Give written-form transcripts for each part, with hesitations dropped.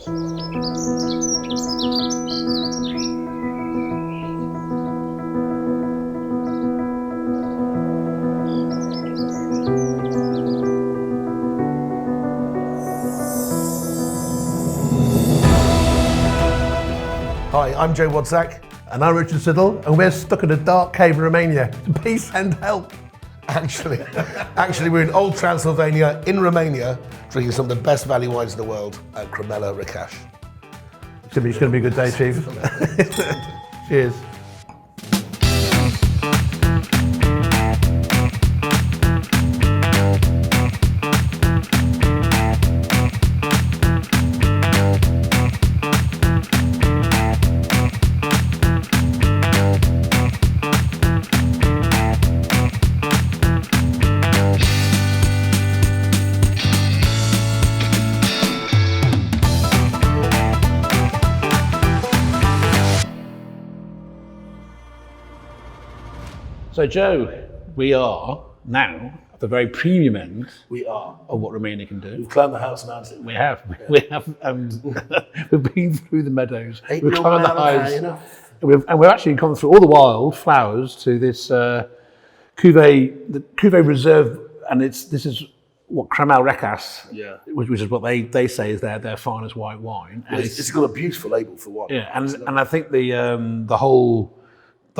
Hi, I'm Joe Wadsack. And I'm Richard Siddle, and we're stuck in a dark cave in Romania. Please send help. Actually, we're in old Transylvania in Romania, drinking some of the best valley wines in the world at Cramele Recas. It's going to be a good day, Chief. Cheers. So Joe, we are now at the very premium end We are. of what Romania can do. We've climbed the house mountain. We have, and we've been through the meadows, Ain't we've no climbed the man high highs, enough. and we've actually gone through all the wildflowers to this Cuvée, the Cuvée Reserve, and this is what Cramele Recas, Yeah. which is what they say is their finest white wine. And It's got a beautiful label for one. yeah, and I think the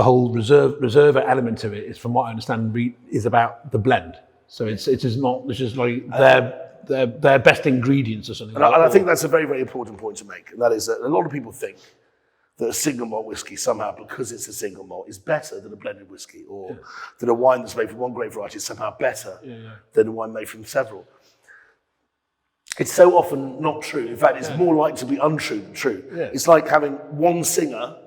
whole reserve element to it is, from what I understand, is about the blend. So it's just like their best ingredients or something. And I think that's a very, very important point to make, and that is that a lot of people think that a single malt whiskey somehow, because it's a single malt, is better than a blended whiskey, or that a wine that's made from one grape variety is somehow better than a wine made from several. It's so often not true. In fact, it's more likely to be untrue than true. Yeah. It's like having one singer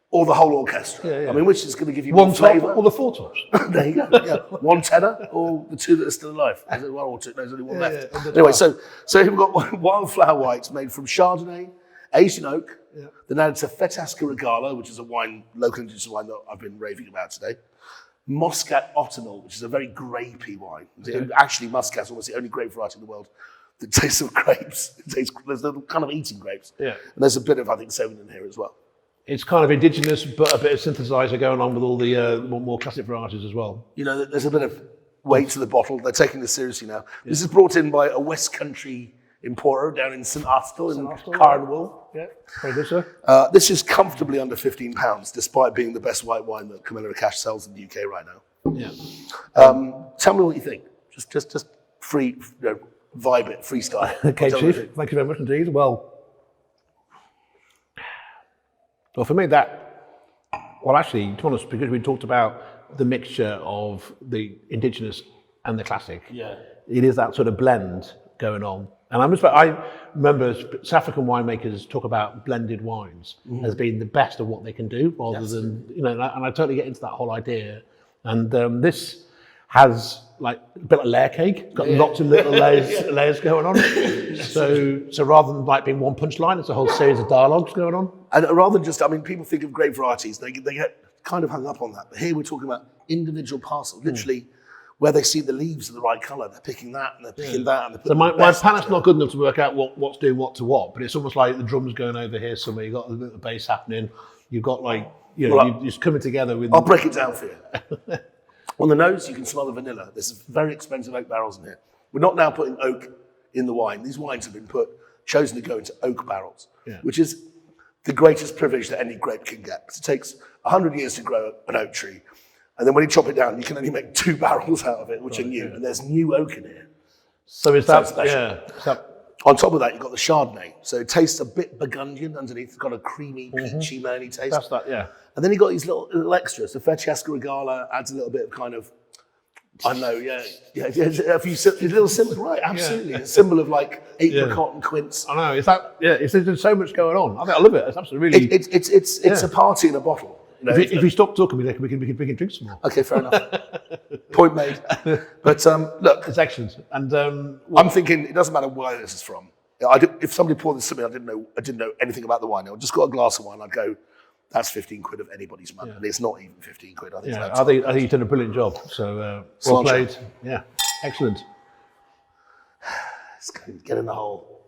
or the whole orchestra. I mean, which is going to give you one more top flavour? or the four tops. There you go. Yeah. One tenor or the two that are still alive. Is it one or two? No, there's only one left. Anyway, so we've got Wildflower whites made from Chardonnay, Asian oak. Then added to Fetasca Regala, which is a wine, local indigenous wine that I've been raving about today. Muscat Ottonel, which is a very grapey wine. Actually, Muscat's almost the only grape variety in the world that tastes of grapes. There's kind of eating grapes. Yeah. And there's a bit of, I think, Sauvignon here as well. It's kind of indigenous, but a bit of synthesizer going on with all the more classic varieties as well. You know, there's a bit of weight to the bottle. They're taking this seriously now. Yeah. This is brought in by a West Country importer down in St Austell in Cornwall. Yeah, very good, sir. This is comfortably under £15, despite being the best white wine that Cramele Recas sells in the UK right now. Yeah. Tell me what you think. Just free, vibe it, freestyle. Okay, Chief. Thank you very much indeed. Well, for me, actually, to be honest, because we talked about the mixture of the indigenous and the classic, it is that sort of blend going on. And I remember South African winemakers talk about blended wines as being the best of what they can do, rather than, and I totally get into that whole idea. And this has like a bit like layer cake, got lots of little layers going on. So rather than like being one punchline, it's a whole series of dialogues going on. And rather than just, people think of grape varieties, they get kind of hung up on that. But here we're talking about individual parcels, literally where they see the leaves of the right colour, they're picking that and they're picking that. And they're so my palate's not good enough to work out what's doing what to what, but it's almost like the drums going over here somewhere, you've got a bit of bass happening, you've got like, you're just coming together with... I'll break it down for you. On the nose, you can smell the vanilla. There's very expensive oak barrels in here. We're not now putting oak in the wine. These wines have been chosen to go into oak barrels, which is the greatest privilege that any grape can get. Because it takes 100 years to grow an oak tree. And then when you chop it down, you can only make 2 barrels out of it, which are new. And there's new oak in here. So is that special? On top of that, you've got the Chardonnay. So it tastes a bit Burgundian underneath. It's got a creamy, peachy, melony taste. That's that, yeah. And then you've got these little extras. So Fetasca Regala adds a little bit of kind of, I don't know, a few little symbols, right? Absolutely, a symbol of like apricot and quince. I know. There's so much going on. I love it. It's absolutely really. It's a party in a bottle. If we stop talking, we can drink some more. Okay, fair enough. Point made. But look, it's excellent. And I'm thinking it doesn't matter where this is from. If somebody poured this to me, I didn't know anything about the wine. I just got a glass of wine. I'd go, that's 15 quid of anybody's money, and it's not even 15 quid. I think you've done a brilliant job. So well played. Yeah, excellent. Let's go get in the hole.